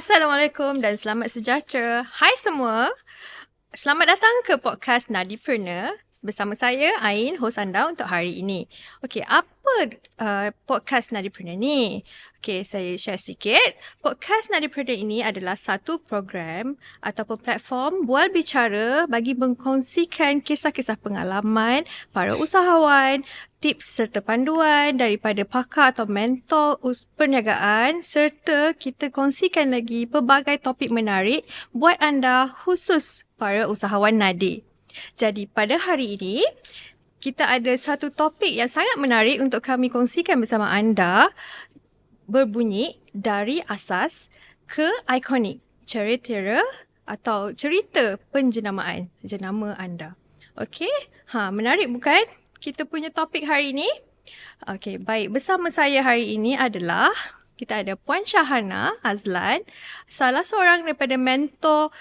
Assalamualaikum dan selamat sejahtera. Hai semua. Selamat datang ke podcast Nadipreneur bersama saya Ain, hos anda untuk hari ini. Okey, apa podcast Nadipreneur ni? Okey, saya share sikit. Podcast Nadipreneur ini adalah satu program ataupun platform bual bicara bagi mengkongsikan kisah-kisah pengalaman para usahawan, tips serta panduan daripada pakar atau mentor perniagaan, serta kita kongsikan lagi pelbagai topik menarik buat anda khusus para usahawan Nadi. Jadi pada hari ini, kita ada satu topik yang sangat menarik untuk kami kongsikan bersama anda, berbunyi dari asas ke ikonik, cerita atau cerita penjenamaan jenama anda. Okey, menarik bukan kita punya topik hari ini? Okey, baik. Bersama saya hari ini adalah kita ada Puan Syahana Azlan, salah seorang daripada mentor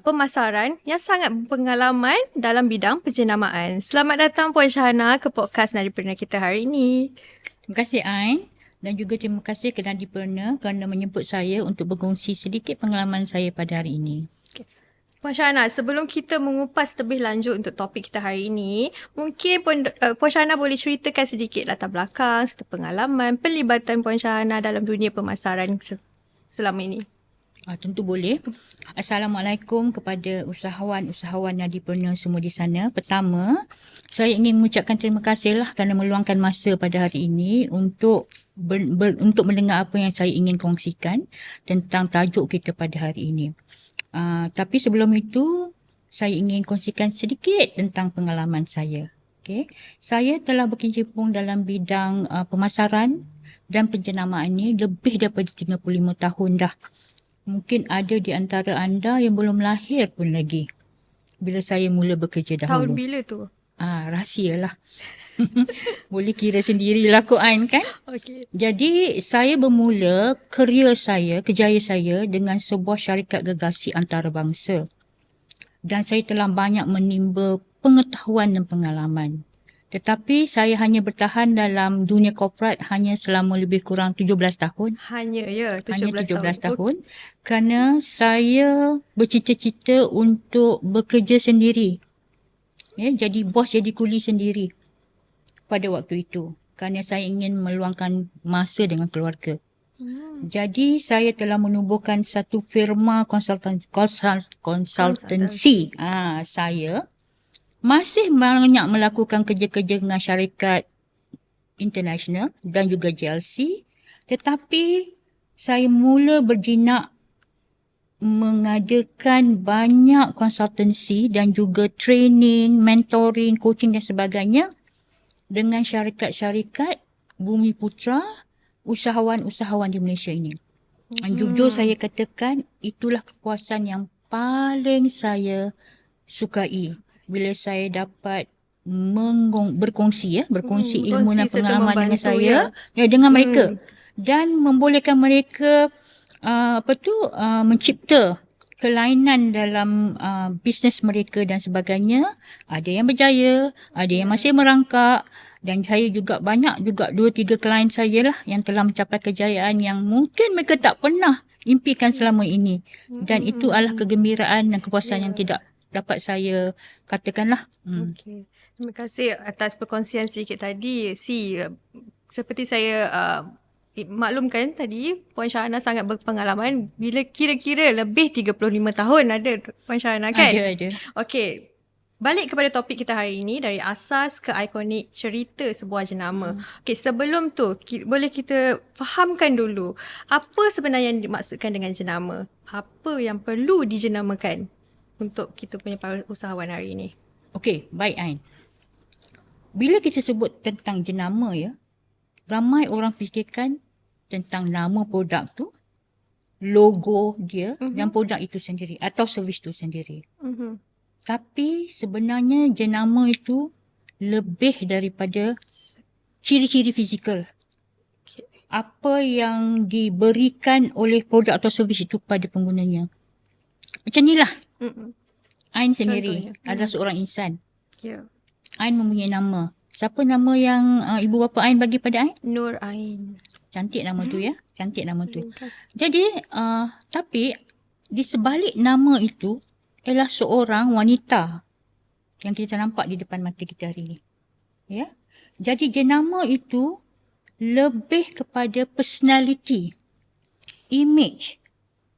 pemasaran yang sangat berpengalaman dalam bidang penjenamaan. Selamat datang Puan Syahana ke podcast Nadipreneur kita hari ini. Terima kasih Ain, dan juga terima kasih ke Nadipreneur kerana menyebut saya untuk berkongsi sedikit pengalaman saya pada hari ini. Puan Syahana, sebelum kita mengupas lebih lanjut untuk topik kita hari ini, mungkin Puan Syahana boleh ceritakan sedikit latar belakang serta pengalaman pelibatan Puan Syahana dalam dunia pemasaran selama ini. Tentu boleh. Assalamualaikum kepada usahawan-usahawan Nadipreneur semua di sana. Pertama, saya ingin mengucapkan terima kasih kerana meluangkan masa pada hari ini untuk untuk mendengar apa yang saya ingin kongsikan tentang tajuk kita pada hari ini. Tapi sebelum itu, saya ingin kongsikan sedikit tentang pengalaman saya. Okay. Saya telah berkecimpung dalam bidang pemasaran dan penjenamaan ini lebih daripada 35 tahun dah. Mungkin ada di antara anda yang belum lahir pun lagi bila saya mula bekerja dahulu. Tahun bila tu? Rahsialah. Boleh kira sendirilah kot Ain kan? Okay. Jadi saya bermula kerjaya saya dengan sebuah syarikat gergasi antarabangsa. Dan saya telah banyak menimba pengetahuan dan pengalaman. Tetapi saya hanya bertahan dalam dunia korporat hanya selama lebih kurang 17 tahun. Hanya 17 tahun. Kerana saya bercita-cita untuk bekerja sendiri. Jadi bos, jadi kuli sendiri pada waktu itu. Kerana saya ingin meluangkan masa dengan keluarga. Jadi saya telah menubuhkan satu firma konsultansi. Saya masih banyak melakukan kerja-kerja dengan syarikat international dan juga JLC. Tetapi saya mula berjinak mengadakan banyak konsultansi dan juga training, mentoring, coaching dan sebagainya dengan syarikat-syarikat Bumi Putra, usahawan-usahawan di Malaysia ini. Jujur saya katakan itulah kepuasan yang paling saya sukai bila saya dapat berkongsi ilmu dan pengalaman dengan saya dengan mereka dan membolehkan mereka mencipta kelainan dalam bisnes mereka dan sebagainya. Ada yang berjaya, ada yang masih merangkak, dan saya juga banyak juga 2-3 klien saya yang telah mencapai kejayaan yang mungkin mereka tak pernah impikan selama ini. Dan itu adalah kegembiraan dan kepuasan yang tidak dapat saya katakanlah. Okay. Terima kasih atas perkongsian sedikit tadi. Seperti saya maklumkan tadi, Puan Syahana sangat berpengalaman. Bila kira-kira lebih 35 tahun ada Puan Syahana kan? Ada. Okey. Balik kepada topik kita hari ini, dari asas ke ikonik cerita sebuah jenama. Okey, sebelum tu boleh kita fahamkan dulu apa sebenarnya yang dimaksudkan dengan jenama? Apa yang perlu dijenamakan untuk kita punya para usahawan hari ini? Okey, baik Ain. Bila kita sebut tentang jenama ramai orang fikirkan tentang nama produk tu, logo dia dan produk itu sendiri atau servis tu sendiri. Tapi sebenarnya jenama itu lebih daripada ciri-ciri fizikal. Apa yang diberikan oleh produk atau servis itu kepada penggunanya. Macam inilah. Ain sendiri adalah seorang insan. Ain mempunyai nama. Siapa nama yang ibu bapa Ain bagi pada Ain? Nur Ain. Cantik nama tu ya. Cantik nama tu. Ringkas. Jadi tapi di sebalik nama itu ialah seorang wanita yang kita nampak di depan mata kita hari ini. Ya. Jadi jenama itu lebih kepada personality, image,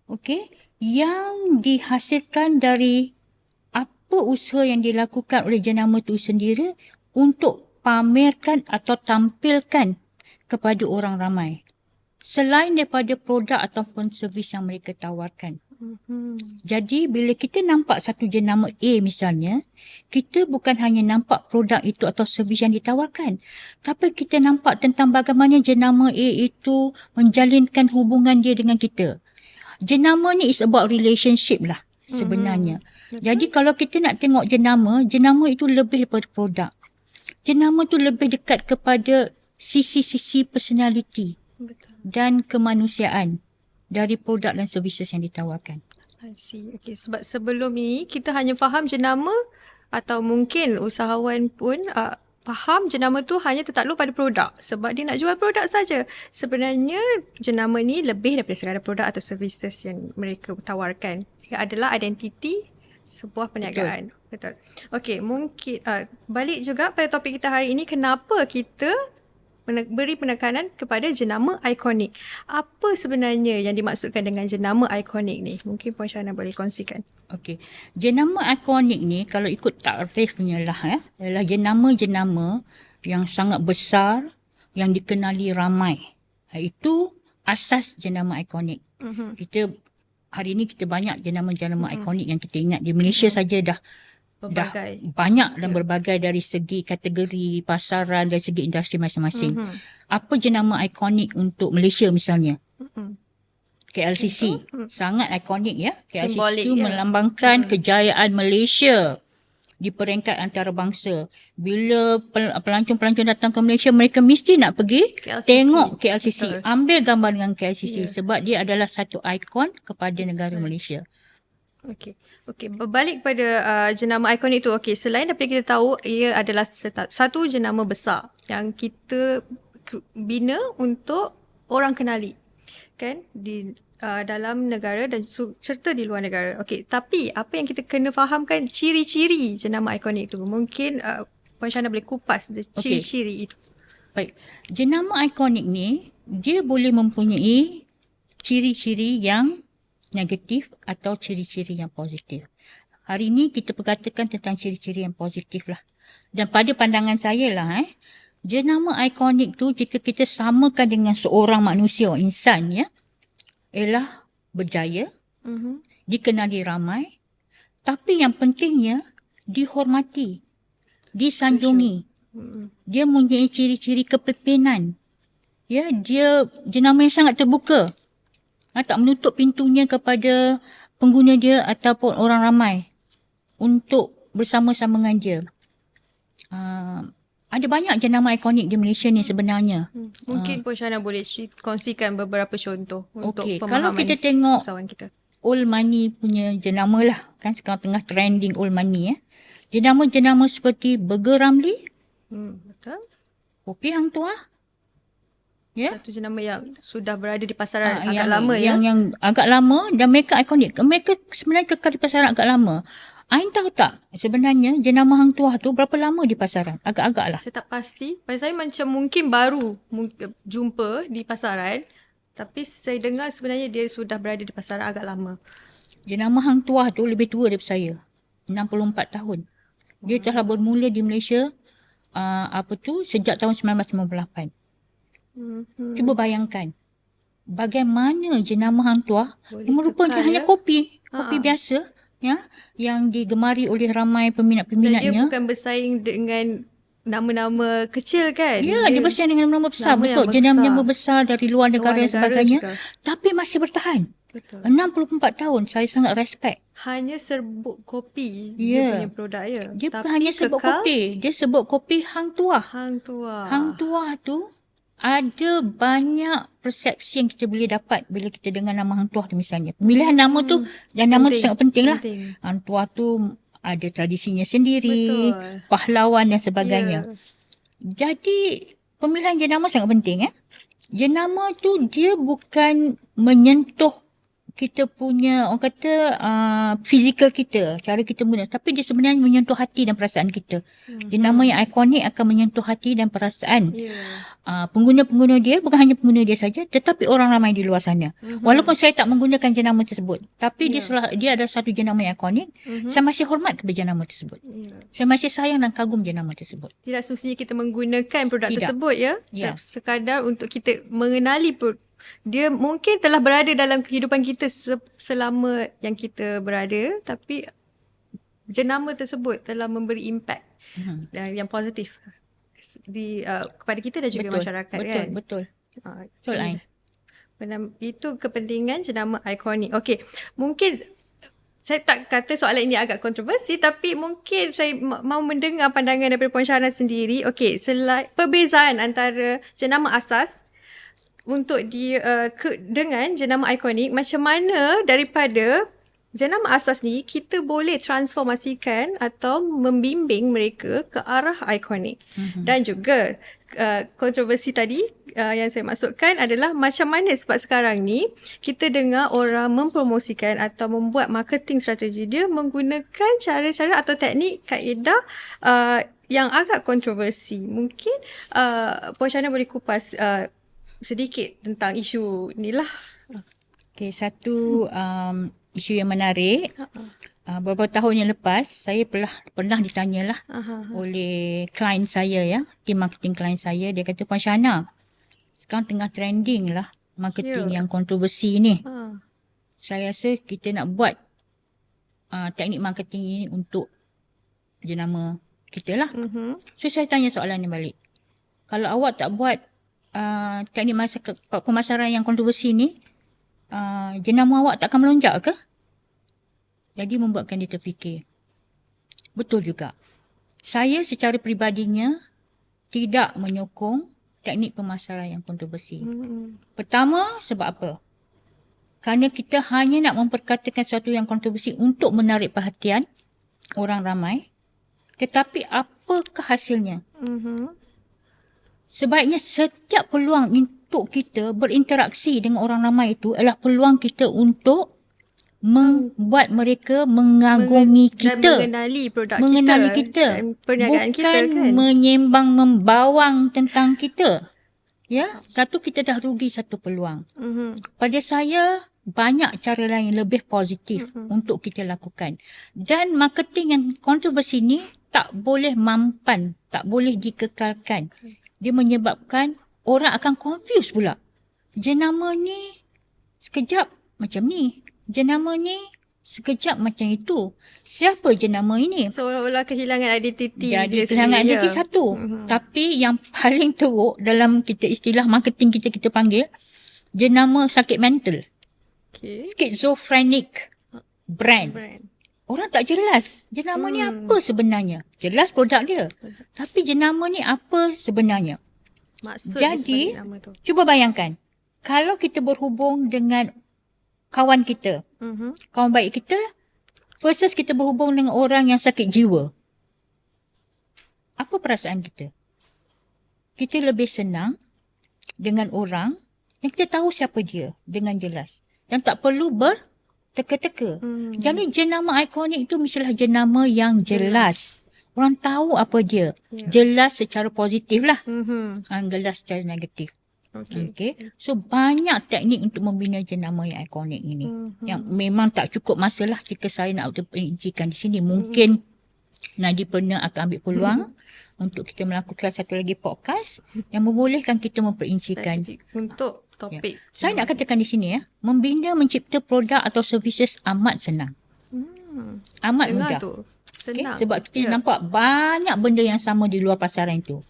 okey, yang dihasilkan dari apa usaha yang dilakukan oleh jenama itu sendiri untuk pamerkan atau tampilkan kepada orang ramai. Selain daripada produk ataupun servis yang mereka tawarkan. Jadi bila kita nampak satu jenama A misalnya, kita bukan hanya nampak produk itu atau servis yang ditawarkan, tapi kita nampak tentang bagaimana jenama A itu menjalinkan hubungan dia dengan kita. Jenama ni is about relationship lah sebenarnya. Jadi kalau kita nak tengok jenama itu lebih daripada produk. Jenama tu lebih dekat kepada sisi-sisi personality dan kemanusiaan dari produk dan services yang ditawarkan. I see. Okay, sebab sebelum ni kita hanya faham jenama atau mungkin usahawan pun faham jenama tu hanya tertakluk pada produk sebab dia nak jual produk saja. Sebenarnya jenama ni lebih daripada sekadar produk atau services yang mereka tawarkan. Dia adalah identiti sebuah perniagaan. Betul. Okey, mungkin balik juga pada topik kita hari ini, kenapa kita beri penekanan kepada jenama ikonik. Apa sebenarnya yang dimaksudkan dengan jenama ikonik ni? Mungkin Puan Syahna boleh kongsikan. Okey. Jenama ikonik ni kalau ikut takrifnya lah adalah jenama-jenama yang sangat besar yang dikenali ramai. Itu asas jenama ikonik. Kita hari ni kita banyak jenama-jenama ikonik yang kita ingat di Malaysia saja dah banyak dan berbagai dari segi kategori pasaran, dari segi industri masing-masing. Apa jenama ikonik untuk Malaysia misalnya? KLCC. Sangat ikonik ya. KLCC Simbolik, itu melambangkan kejayaan Malaysia di peringkat antarabangsa. Bila pelancong-pelancong datang ke Malaysia, mereka mesti nak pergi KLCC. Tengok KLCC. Betul. Ambil gambar dengan KLCC sebab dia adalah satu ikon kepada negara Malaysia. Okey, berbalik pada jenama ikonik tu. Okey, selain daripada kita tahu ia adalah satu jenama besar yang kita bina untuk orang kenali, kan, di dalam negara dan serta di luar negara. Okey, tapi apa yang kita kena fahamkan ciri-ciri jenama ikonik tu? Mungkin Puan Syahna boleh kupas ciri-ciri itu. Baik, jenama ikonik ni dia boleh mempunyai ciri-ciri yang negatif atau ciri-ciri yang positif. Hari ini kita perkatakan tentang ciri-ciri yang positif lah. Dan pada pandangan saya lah, jenama ikonik tu jika kita samakan dengan seorang manusia, insan ya, ialah berjaya, dikenali ramai, tapi yang pentingnya dihormati, disanjungi. Dia mempunyai ciri-ciri kepimpinan. Ya, dia jenama yang sangat terbuka. Tak menutup pintunya kepada pengguna dia ataupun orang ramai untuk bersama-sama dengan dia. Ada banyak jenama ikonik di Malaysia ni sebenarnya. Mungkin Puan Syahna boleh kongsikan beberapa contoh untuk pemahaman kalau kita tengok usahawan kita. Old Money punya jenama lah. Kan sekarang tengah trending Old Money. Jenama-jenama seperti Burger Ramly, Betul. Kopi Hang Tuah. Ya. Satu jenama yang sudah berada di pasaran agak yang, lama yang agak lama dan mereka ikonik. Mereka sebenarnya kekal di pasaran agak lama. Ain tahu tak sebenarnya jenama Hang Tuah tu berapa lama di pasaran? Agak-agak lah. Saya tak pasti. Pada saya macam mungkin baru jumpa di pasaran. Tapi saya dengar sebenarnya dia sudah berada di pasaran agak lama. Jenama Hang Tuah tu lebih tua daripada saya. 64 tahun. Dia telah bermula di Malaysia sejak tahun 1998. Cuba bayangkan bagaimana jenama Hang Tuah yang merupakan hanya kopi biasa ya, yang digemari oleh ramai peminat-peminatnya. Dan dia bukan bersaing dengan nama-nama kecil kan? Ya, dia bersaing dengan nama besar. Besar jenama besar dari luar negara dan sebagainya juga. Tapi masih bertahan. Betul. 64 tahun, saya sangat respect. Hanya serbuk kopi dia punya produk ya. Dia bukan hanya serbuk kopi, dia sebut kopi Hang Tuah. Hang Tuah. Hang Tuah tu ada banyak persepsi yang kita boleh dapat bila kita dengar nama Hang Tuah tu misalnya. Pemilihan nama tu dan nama tu sangat penting lah. Hang Tuah tu ada tradisinya sendiri, pahlawan dan sebagainya. Jadi pemilihan jenama sangat penting jenama tu dia bukan menyentuh kita punya, orang kata, fizikal kita, cara kita guna. Tapi dia sebenarnya menyentuh hati dan perasaan kita. Jenama yang ikonik akan menyentuh hati dan perasaan. Pengguna-pengguna dia, bukan hanya pengguna dia saja, tetapi orang ramai di luar sana. Walaupun saya tak menggunakan jenama tersebut, tapi dia ada satu jenama yang ikonik, saya masih hormat kepada jenama tersebut. Saya masih sayang dan kagum jenama tersebut. Tidak semestinya kita menggunakan produk Tidak. tersebut ya. Ya. Sekadar untuk kita mengenali dia mungkin telah berada dalam kehidupan kita selama yang kita berada, tapi jenama tersebut telah memberi impact yang positif kepada kita dan juga masyarakat. Betul. Betul, Ain. Itu kepentingan jenama ikonik. Okey, mungkin saya tak kata soalan ini agak kontroversi, tapi mungkin saya mahu mendengar pandangan daripada Puan Syahna sendiri. Okey, perbezaan antara jenama asas untuk dengan jenama ikonik, macam mana daripada jenama asas ni kita boleh transformasikan atau membimbing mereka ke arah ikonik. Dan juga kontroversi tadi yang saya maksudkan adalah macam mana, sebab sekarang ni kita dengar orang mempromosikan atau membuat marketing strategi dia menggunakan cara-cara atau teknik kaedah yang agak kontroversi. Mungkin Puan Syahna boleh kupas sedikit tentang isu inilah. Okay, satu isu yang menarik. Beberapa tahun yang lepas, saya pernah ditanyalah oleh klien saya ya, tim marketing klien saya. Dia kata, Puan Syahna, sekarang tengah trending lah marketing yang kontroversi ni. Saya rasa kita nak buat teknik marketing ini untuk jenama kita lah. So saya tanya soalan ni balik. Kalau awak tak buat teknik pemasaran yang kontroversi ni, jenama awak tak akan melonjak ke? Jadi membuatkan dia terfikir. Betul juga. Saya secara peribadinya tidak menyokong teknik pemasaran yang kontroversi. Pertama, sebab apa? Kerana kita hanya nak memperkatakan sesuatu yang kontroversi untuk menarik perhatian orang ramai. Tetapi apakah hasilnya? Sebaiknya setiap peluang untuk kita berinteraksi dengan orang ramai itu adalah peluang kita untuk membuat mereka mengagumi kita. Dan mengenali produk mengenali kita. Dan perniagaan bukan kita kan. menyembang membawang tentang kita. Ya, satu, kita dah rugi satu peluang. Pada saya, banyak cara lain lebih positif untuk kita lakukan. Dan marketing yang kontroversi ni tak boleh mampan, tak boleh dikekalkan. Dia menyebabkan orang akan confuse pula. Jenama ni sekejap macam ni. Jenama ni sekejap macam itu. Siapa jenama ini? Seolah-olah kehilangan identiti. Jadi kehilangan identiti satu. Tapi yang paling teruk dalam kita istilah marketing kita panggil, jenama sakit mental. Schizophrenic brand. Orang tak jelas jenama ni apa sebenarnya. Jelas produk dia. Tapi jenama ni apa sebenarnya. Maksud jadi, cuba bayangkan. Kalau kita berhubung dengan kawan kita, kawan baik kita, versus kita berhubung dengan orang yang sakit jiwa. Apa perasaan kita? Kita lebih senang dengan orang yang kita tahu siapa dia dengan jelas. Dan tak perlu berteka-teka. Jadi jenama ikonik itu mestilah jenama yang jelas. Orang tahu apa dia. Jelas secara positif lah. Jelas secara negatif. Okay. So banyak teknik untuk membina jenama yang ikonik ini. Yang memang tak cukup masa lah jika saya nak perincikan di sini. Mungkin Nadipreneur akan ambil peluang untuk kita melakukan satu lagi podcast yang membolehkan kita memperincikan. Untuk topik. Saya nak katakan di sini ya, membina mencipta produk atau services amat senang. Amat mudah. Senang. Sebab kita nampak banyak benda yang sama di luar pasaran itu.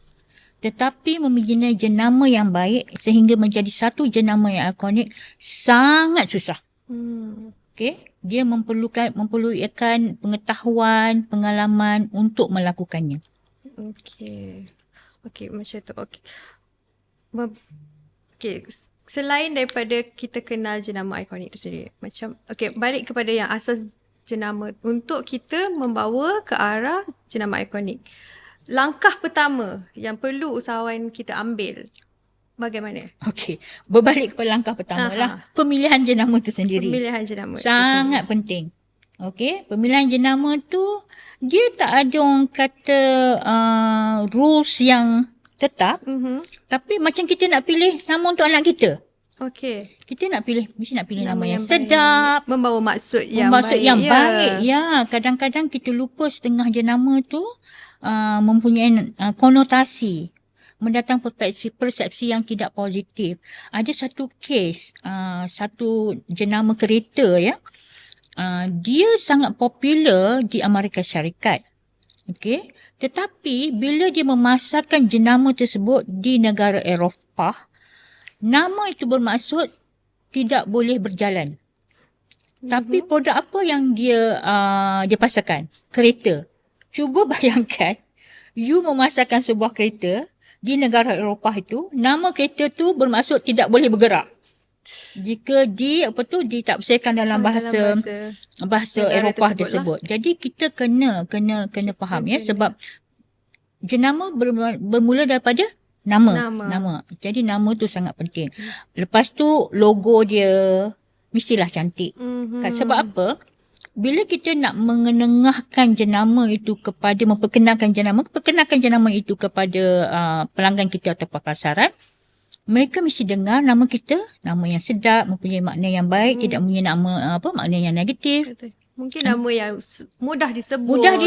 Tetapi membina jenama yang baik sehingga menjadi satu jenama yang ikonik sangat susah. Dia memerlukan pengetahuan, pengalaman untuk melakukannya. Okey, macam tu. Okey, selain daripada kita kenal jenama ikonik itu sendiri, macam balik kepada yang asas jenama untuk kita membawa ke arah jenama ikonik. Langkah pertama yang perlu usahawan kita ambil bagaimana? Okey, berbalik kepada langkah pertama Aha. lah. Pemilihan jenama tu sendiri. Pemilihan jenama Sangat penting. Okey, pemilihan jenama tu dia tak ada orang kata rules yang tetap, tapi macam kita nak pilih nama untuk anak kita. Okey. Kita nak pilih, mesti nak pilih nama yang baik. sedap, Membawa maksud yang maksud baik. yang baik. Ya, kadang-kadang kita lupa setengah jenama tu mempunyai konotasi, mendatang persepsi yang tidak positif. Ada satu kes, satu jenama kereta ya. Dia sangat popular di Amerika Syarikat. Okey, tetapi bila dia memasarkan jenama tersebut di negara Eropah, nama itu bermaksud tidak boleh berjalan. Tapi produk apa yang dia pasarkan? Kereta. Cuba bayangkan, you memasarkan sebuah kereta di negara Eropah itu, nama kereta tu bermaksud tidak boleh bergerak. Jika ditafsirkan dalam bahasa Eropah tersebut. Jadi kita kena faham ya, sebab jenama bermula daripada nama. Jadi nama tu sangat penting. Lepas tu logo dia mestilah cantik. Sebab apa? Bila kita nak mengenengahkan jenama itu memperkenalkan jenama itu kepada pelanggan kita atau pasaran, mereka mesti dengar nama kita, nama yang sedap, mempunyai makna yang baik, tidak mempunyai makna yang negatif. Betul. Mungkin nama yang mudah disebut, mudah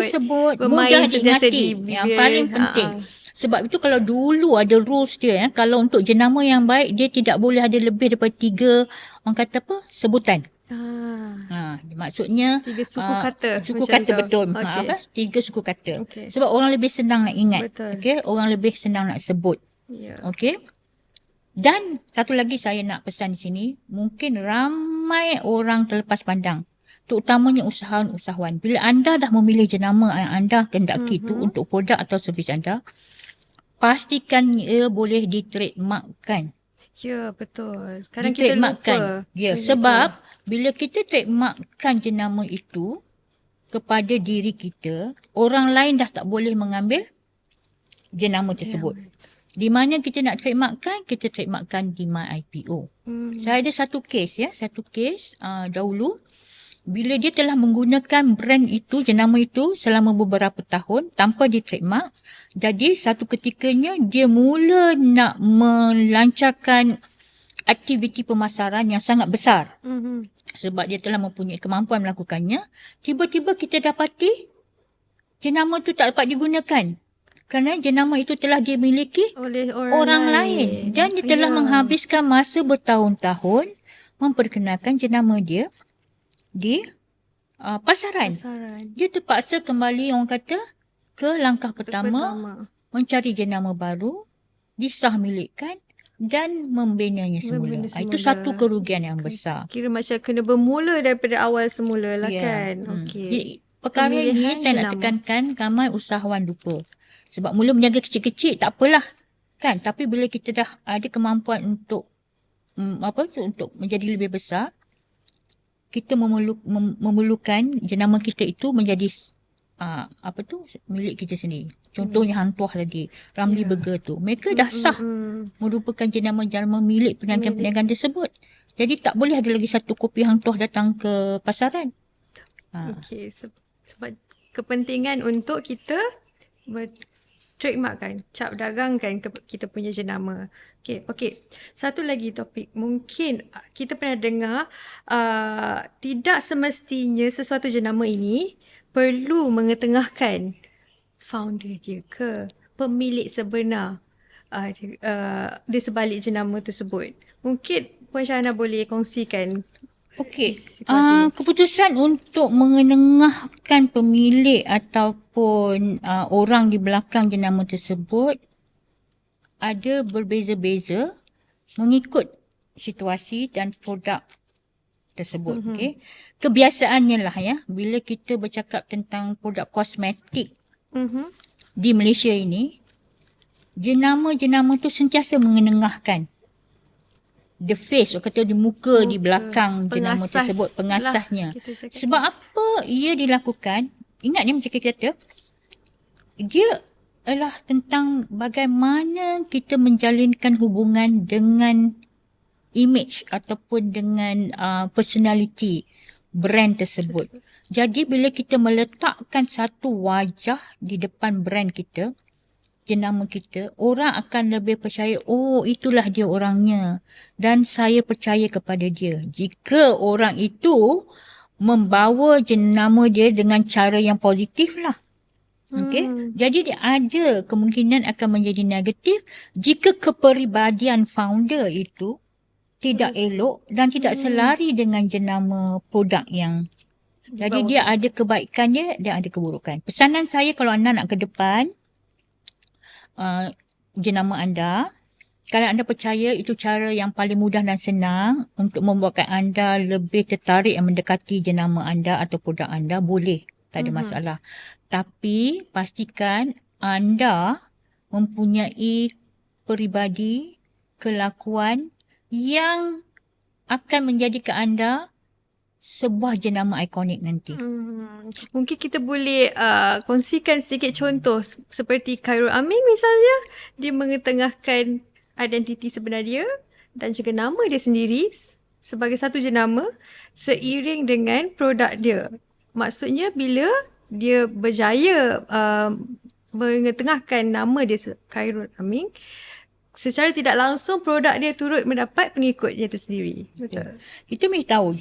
diingati. Yang paling penting. Sebab itu kalau dulu ada rules dia, kalau untuk jenama yang baik, dia tidak boleh ada lebih daripada 3, orang kata sebutan. Maksudnya 3 suku kata. Suku kata betul. Okay. 3 suku kata. Okay. Sebab orang lebih senang nak ingat. Okay? Orang lebih senang nak sebut. Yeah. Okay? Dan satu lagi saya nak pesan di sini, mungkin ramai orang terlepas pandang, terutamanya usahawan-usahawan. Bila anda dah memilih jenama yang anda kendaki itu untuk produk atau servis anda, pastikan ia boleh di-trademarkkan. Ya, betul. Kadang kita lupa. Ya, sebab bila kita trademarkkan jenama itu kepada diri kita, orang lain dah tak boleh mengambil jenama tersebut. Di mana kita nak trademarkkan, kita trademarkkan di MyIPO. Saya ada satu kes dahulu, bila dia telah menggunakan brand itu, jenama itu selama beberapa tahun tanpa di trademark, jadi satu ketikanya dia mula nak melancarkan aktiviti pemasaran yang sangat besar. Sebab dia telah mempunyai kemampuan melakukannya, tiba-tiba kita dapati jenama itu tak dapat digunakan. Kerana jenama itu telah dimiliki oleh orang lain. Dan dia telah menghabiskan masa bertahun-tahun memperkenalkan jenama dia di pasaran. Dia terpaksa kembali, orang kata, ke langkah pertama. Mencari jenama baru, disah milikkan dan membinanya semula. Itu satu kerugian yang besar. Kira macam kena bermula daripada awal semula lah kan. Jadi, perkara ini saya nak tekankan ramai usahawan lupa. Sebab mula berniaga kecil-kecil tak apalah kan, tapi bila kita dah ada kemampuan untuk untuk menjadi lebih besar, kita memerlukan jenama kita itu menjadi milik kita sendiri. Contohnya Hantuah tadi, Ramli Burger tu, mereka dah sah merupakan jenama milik perniagaan tersebut. Jadi tak boleh ada lagi satu kopi Hantuah datang ke pasaran. Okey, sebab kepentingan untuk kita trademarkkan, cap dagangkan kita punya jenama. Okey. Satu lagi topik. Mungkin kita pernah dengar tidak semestinya sesuatu jenama ini perlu mengetengahkan founder dia ke pemilik sebenar di sebalik jenama tersebut. Mungkin Puan Syahana boleh kongsikan. Okey, keputusan untuk mengenengahkan pemilik ataupun orang di belakang jenama tersebut ada berbeza-beza mengikut situasi dan produk tersebut. Okay. Kebiasaannya lah ya, bila kita bercakap tentang produk kosmetik di Malaysia ini, jenama-jenama tu sentiasa mengenengahkan the face, orang kata di muka, di belakang jenama tersebut, pengasasnya. Sebab apa ia dilakukan? Ingat ni macam kita kata, dia ialah tentang bagaimana kita menjalinkan hubungan dengan image ataupun dengan personality brand tersebut. Jadi bila kita meletakkan satu wajah di depan brand kita, jenama kita, orang akan lebih percaya, oh itulah dia orangnya dan saya percaya kepada dia. Jika orang itu membawa jenama dia dengan cara yang positif lah. Okay? Jadi dia ada kemungkinan akan menjadi negatif jika kepribadian founder itu tidak elok dan tidak selari dengan jenama produk yang. Jadi dia ada kebaikan dia dan ada keburukan. Pesanan saya kalau anda nak ke depan, jenama anda, kalau anda percaya itu cara yang paling mudah dan senang untuk membuatkan anda lebih tertarik mendekati jenama anda atau produk anda, boleh. Tak ada masalah. Tapi pastikan anda mempunyai peribadi, kelakuan yang akan menjadikan anda sebuah jenama ikonik nanti. Mungkin kita boleh kongsikan sedikit contoh seperti Khairul Aming misalnya. Dia mengetengahkan identiti sebenar dia dan juga nama dia sendiri sebagai satu jenama seiring dengan produk dia. Maksudnya bila dia berjaya mengetengahkan nama dia Khairul Aming, secara tidak langsung produk dia turut mendapat pengikut dia tersendiri. Betul. Kita mesti tahu,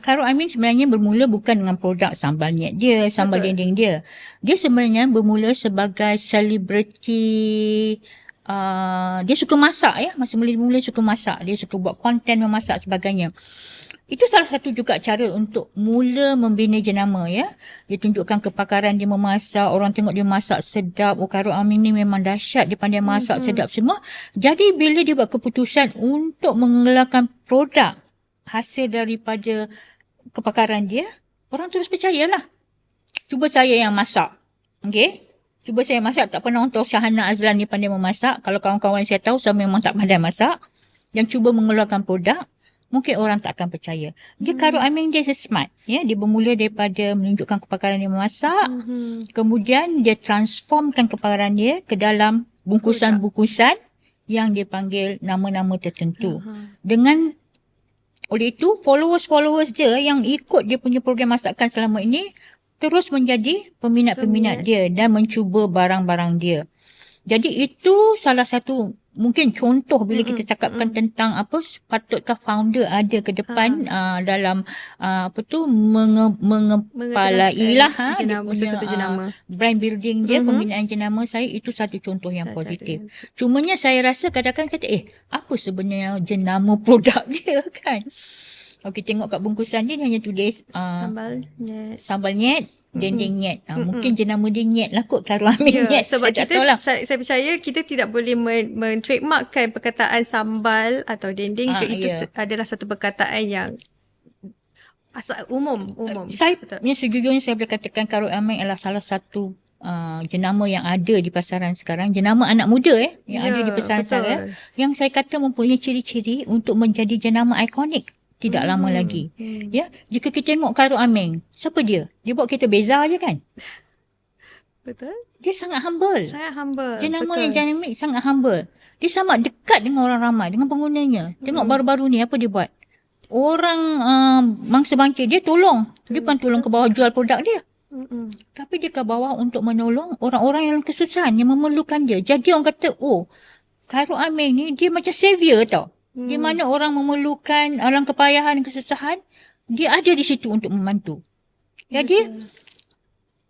Khairul Aming sebenarnya bermula bukan dengan produk sambal niat dia, sambal dendeng dia. Dia sebenarnya bermula sebagai selebriti, dia suka masak ya. Masa mula-mula suka masak. Dia suka buat konten memasak sebagainya. Itu salah satu juga cara untuk mula membina jenama ya. Dia tunjukkan kepakaran dia memasak. Orang tengok dia masak sedap. Oh, Khairul Aming ni memang dahsyat. Dia pandai masak sedap semua. Jadi bila dia buat keputusan untuk mengeluarkan produk hasil daripada kepakaran dia, orang terus percayalah. Cuba saya yang masak. Okay? Cuba saya masak. Tak pernah orang tahu Syahana Azlan ni pandai memasak. Kalau kawan-kawan saya tahu, saya memang tak pandai masak. Yang cuba mengeluarkan produk, mungkin orang tak akan percaya. Dia Khairul Aming dia smart. Ya? Dia bermula daripada menunjukkan kepakaran dia memasak. Kemudian dia transformkan kepakaran dia ke dalam bungkusan-bungkusan yang dia panggil nama-nama tertentu. Dengan oleh itu, followers-followers dia yang ikut dia punya program masakan selama ini terus menjadi peminat-peminat dia dan mencuba barang-barang dia. Jadi itu salah satu mungkin contoh bila kita cakapkan tentang apa sepatutkah founder ada ke depan dalam mengepalai lah dia punya brand building dia, pembinaan jenama saya, itu satu contoh yang positif. Cumanya saya rasa kadang-kadang kata apa sebenarnya jenama produk dia kan. Okey, tengok kat bungkusan dia hanya tulis sambal nyet, dendeng nyet. Mungkin jenama dia nyet lah kot, Khairul Aming nyet. Sebab saya percaya kita tidak boleh men-trademarkkan perkataan sambal atau dendeng. Itu adalah satu perkataan yang asal umum. Saya sejujurnya saya boleh katakan Khairul Aming adalah salah satu jenama yang ada di pasaran sekarang, jenama anak muda yang ada di pasaran sekarang, yang saya kata mempunyai ciri-ciri untuk menjadi jenama ikonik tidak lama lagi. Ya, jika kita tengok Khairul Aming, siapa dia? Dia buat kereta Beza je kan? Betul. Dia sangat humble. Jenama yang dinamik sangat humble. Dia sangat dekat dengan orang ramai, dengan penggunanya. Tengok baru-baru ni apa dia buat? Orang mangsa bangkit dia tolong. Dia bukan tolong ke bawah jual produk dia. Tapi dia ke bawah untuk menolong orang-orang yang kesusahan, yang memerlukan dia. Jadi orang kata, oh, Khairul Aming ni dia macam savior tau. Di mana orang memerlukan, orang kepayahan, kesusahan, dia ada di situ untuk membantu. Jadi,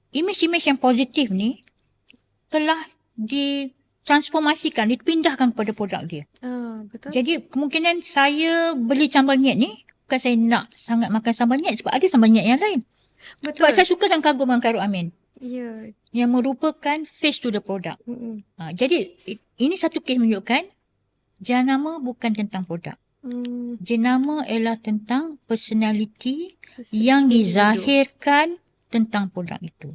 imej-imej yang positif ni telah ditransformasikan, dipindahkan kepada produk dia. Betul. Jadi, kemungkinan saya beli sambal nyet ni, bukan saya nak sangat makan sambal nyet sebab ada sambal nyet yang lain. Betul. Sebab saya suka dan kagum dengan Khairul Aming. Ya. Yang merupakan face to the product. Jadi, ini satu kes menunjukkan jenama bukan tentang produk. Jenama ialah tentang personality yang dizahirkan tentang produk itu.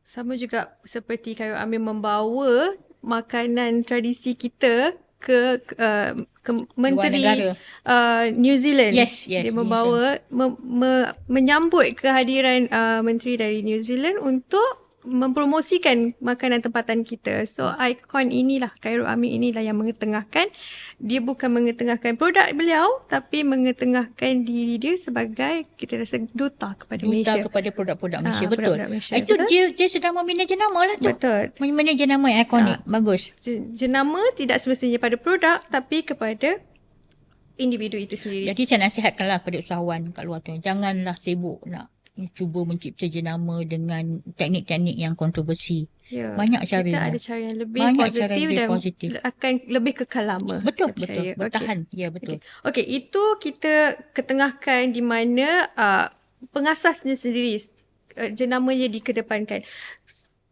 Sama juga seperti Khairul Aming membawa makanan tradisi kita ke Menteri New Zealand. Yes, dia membawa menyambut kehadiran Menteri dari New Zealand untuk mempromosikan makanan tempatan kita. So ikon inilah, Khairul Amin inilah yang mengetengahkan. Dia bukan mengetengahkan produk beliau, tapi mengetengahkan diri dia sebagai, kita rasa, duta kepada Duta Malaysia. kepada produk-produk Malaysia. Betul. Produk-produk Malaysia. Itu Betul? dia sedang memanage jenama lah tu. Betul. Memanage jenama yang ikonik. Bagus. Jenama tidak semestinya pada produk, tapi kepada individu itu sendiri. Jadi saya nasihatkanlah kepada usahawan kat luar tu. Janganlah sibuk nak cuba mencipta jenama dengan teknik-teknik yang kontroversi. Ya, Banyak caranya. kita ada cara yang lebih Banyak positif cara lebih dan positif. akan lebih kekal lama. Betul, saya betul. percaya. Bertahan. Ya, betul. Okey, itu kita ketengahkan di mana pengasasnya sendiri, jenamanya dikedepankan.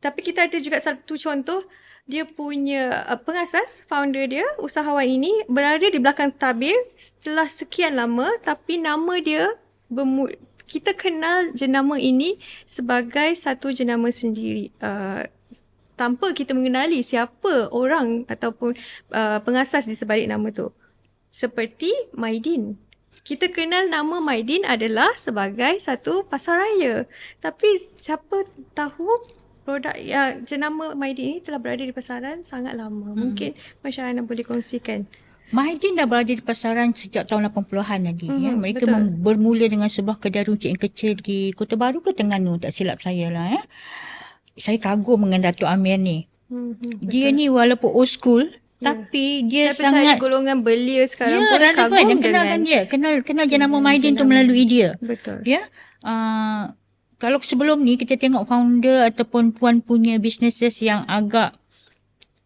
Tapi kita ada juga satu contoh, dia punya pengasas, founder dia, usahawan ini berada di belakang tabir setelah sekian lama, tapi nama dia kita kenal jenama ini sebagai satu jenama sendiri. Tanpa kita mengenali siapa orang ataupun pengasas di sebalik nama tu. Seperti Maidin. Kita kenal nama Maidin adalah sebagai satu pasaraya. Tapi siapa tahu produk jenama Maidin ini telah berada di pasaran sangat lama. Mungkin Masya Ana boleh kongsikan. Maidin dah berada di pasaran sejak tahun 80-an lagi. Ya. Mereka betul. bermula dengan sebuah kedai runcit yang kecil di Kota Baru ke Terengganu, tak silap saya lah. Ya. Saya kagum dengan Datuk Amir ni. Dia ni walaupun old school, tapi dia Saya percaya sangat golongan belia sekarang pun relevan kagum dan kenalkan dia. Kenal jenama Maidin tu melalui dia. Betul. Ya. Kalau sebelum ni kita tengok founder ataupun tuan punya businesses yang agak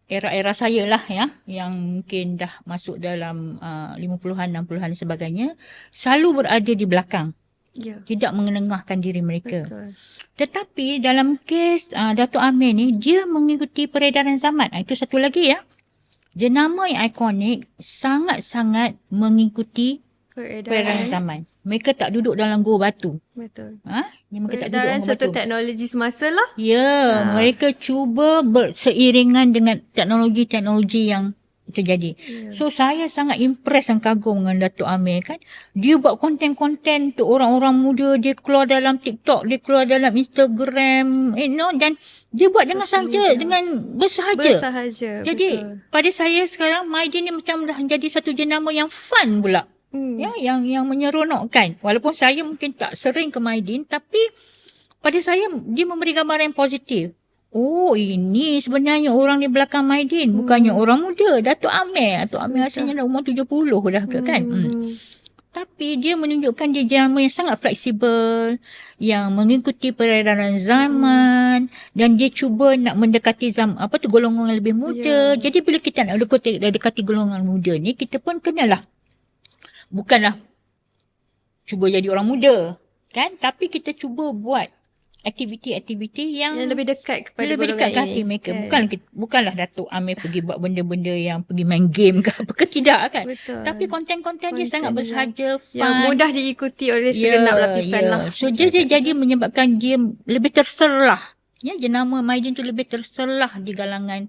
era-era saya lah ya, yang mungkin dah masuk dalam 50-an, 60-an dan sebagainya, selalu berada di belakang. Ya. Tidak mengenengahkan diri mereka. Betul. Tetapi dalam kes Datuk Amir ni, dia mengikuti peredaran zaman. Itu satu lagi ya. Jenama yang ikonik sangat-sangat mengikuti peredaran zaman. Mereka tak duduk dalam gua batu. Betul. Mereka tak duduk Peredaran dalam gua serta batu. teknologi semasa lah. Ya, mereka cuba berseiringan dengan teknologi-teknologi yang terjadi. So saya sangat impress dan kagum dengan Datuk Amir kan. Dia buat konten-konten untuk orang-orang muda, dia keluar dalam TikTok, dia keluar dalam Instagram, dan dia buat dengan sahaja, dengan bersahaja. Jadi betul. pada saya sekarang Maidin ni macam dah jadi satu jenama yang fun pula. Ya, yang menyeronokkan. Walaupun saya mungkin tak sering ke Maidin, tapi pada saya dia memberi gambaran yang positif. Oh, ini sebenarnya orang di belakang Maidin. Bukannya orang muda. Datuk Amir. Datuk Amir rasanya dah umur 70 dah ke kan. Tapi dia menunjukkan dia jenama yang sangat fleksibel. Yang mengikuti peredaran zaman. Dan dia cuba nak mendekati golongan yang lebih muda. Jadi bila kita nak dekati golongan muda ni, kita pun kenalah. Bukanlah cuba jadi orang muda. Kan? Tapi kita cuba buat aktiviti-aktiviti yang lebih dekat kepada lebih dekat ke hati mereka. Bukanlah Datuk Amir pergi buat benda-benda yang pergi main game ke apa ke, tidak kan. Betul. Tapi konten-konten dia sangat bersahaja, fun. Yang mudah diikuti oleh segenap lapisan lah. So dia jadi menyebabkan dia lebih terserlah. Ya, jenama Maidin tu lebih terserlah di galangan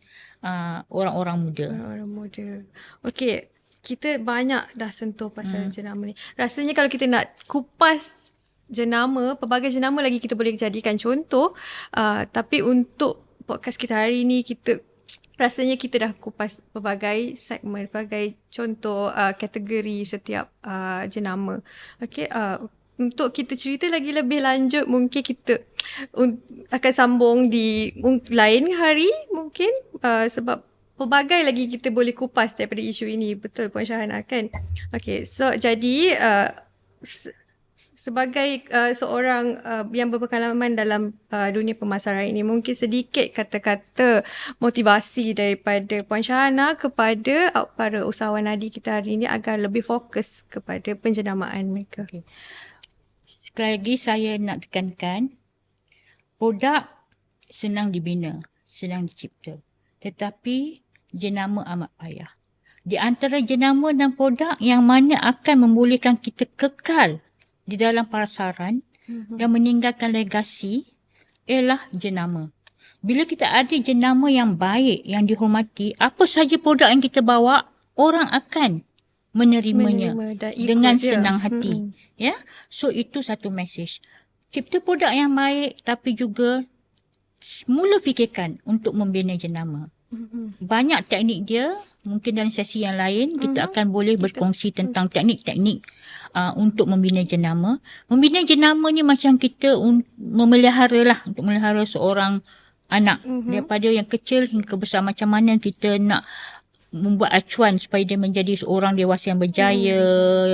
orang-orang muda. Orang muda. Okey, kita banyak dah sentuh pasal jenama ni. Rasanya kalau kita nak kupas jenama, pelbagai jenama lagi kita boleh jadikan contoh. Tapi untuk podcast kita hari ni, rasanya kita dah kupas pelbagai segmen, pelbagai contoh kategori setiap jenama. Okey, untuk kita cerita lagi lebih lanjut, mungkin kita akan sambung di lain hari mungkin, sebab pelbagai lagi kita boleh kupas daripada isu ini. Betul Puan Syahana kan? Okey, so jadi sebagai seorang yang berpengalaman dalam dunia pemasaran ini, mungkin sedikit kata-kata motivasi daripada Puan Syahana kepada para usahawan nadi kita hari ini agar lebih fokus kepada penjenamaan mereka. Okay. Sekali lagi saya nak tekankan, produk senang dibina, senang dicipta. Tetapi jenama amat payah. Di antara jenama dan produk yang mana akan membolehkan kita kekal di dalam pasaran dan meninggalkan legasi ialah jenama. Bila kita ada jenama yang baik, yang dihormati, apa saja produk yang kita bawa, orang akan menerimanya dengan senang hati. Ya, so itu satu message. Cipta produk yang baik tapi juga mula fikirkan untuk membina jenama. Banyak teknik dia, mungkin dalam sesi yang lain kita akan boleh berkongsi tentang teknik-teknik untuk membina jenama. Membina jenama ni macam kita memelihara lah, untuk memelihara seorang anak. Daripada yang kecil hingga besar, macam mana kita nak membuat acuan supaya dia menjadi seorang dewasa yang berjaya,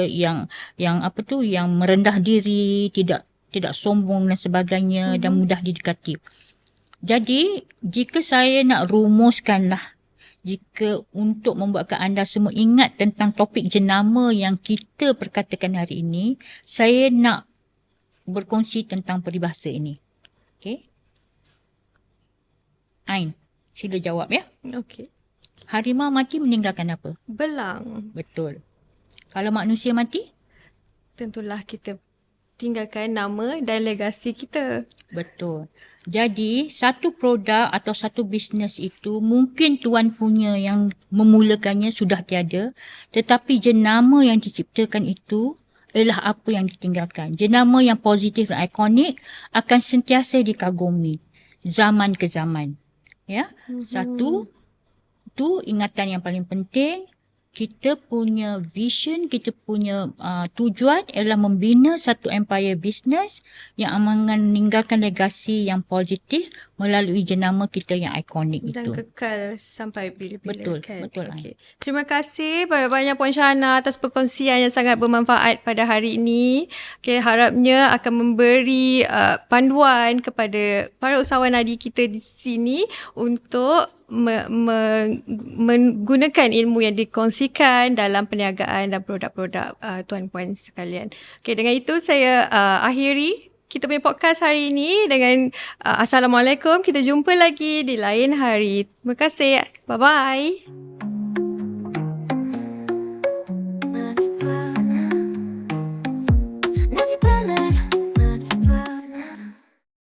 yang merendah diri, tidak sombong dan sebagainya, dan mudah didekati. Jadi, jika saya nak rumuskanlah, jika untuk membuatkan anda semua ingat tentang topik jenama yang kita perkatakan hari ini, saya nak berkongsi tentang peribahasa ini. Okey? Ain, sila jawab ya. Okey. Harimau mati meninggalkan apa? Belang. Betul. Kalau manusia mati? Tentulah kita tinggalkan nama dan legasi kita. Betul. Jadi, satu produk atau satu bisnes itu mungkin tuan punya yang memulakannya sudah tiada, tetapi jenama yang diciptakan itu ialah apa yang ditinggalkan. Jenama yang positif dan ikonik akan sentiasa dikagumi zaman ke zaman. Ya. Satu, itu ingatan yang paling penting. Kita punya vision, kita punya tujuan ialah membina satu empire business yang akan meninggalkan legasi yang positif melalui jenama kita yang ikonik itu. Dan kekal sampai bila-bila. Betul, kan? betul. Okay. Terima kasih banyak-banyak Puan Syahana atas perkongsian yang sangat bermanfaat pada hari ini. Okay, harapnya akan memberi panduan kepada para usahawan nadi kita di sini untuk menggunakan ilmu yang dikongsikan dalam perniagaan dan produk-produk tuan-puan sekalian. Okay, dengan itu saya akhiri kita punya podcast hari ini dengan Assalamualaikum. Kita jumpa lagi di lain hari. Terima kasih. Bye-bye.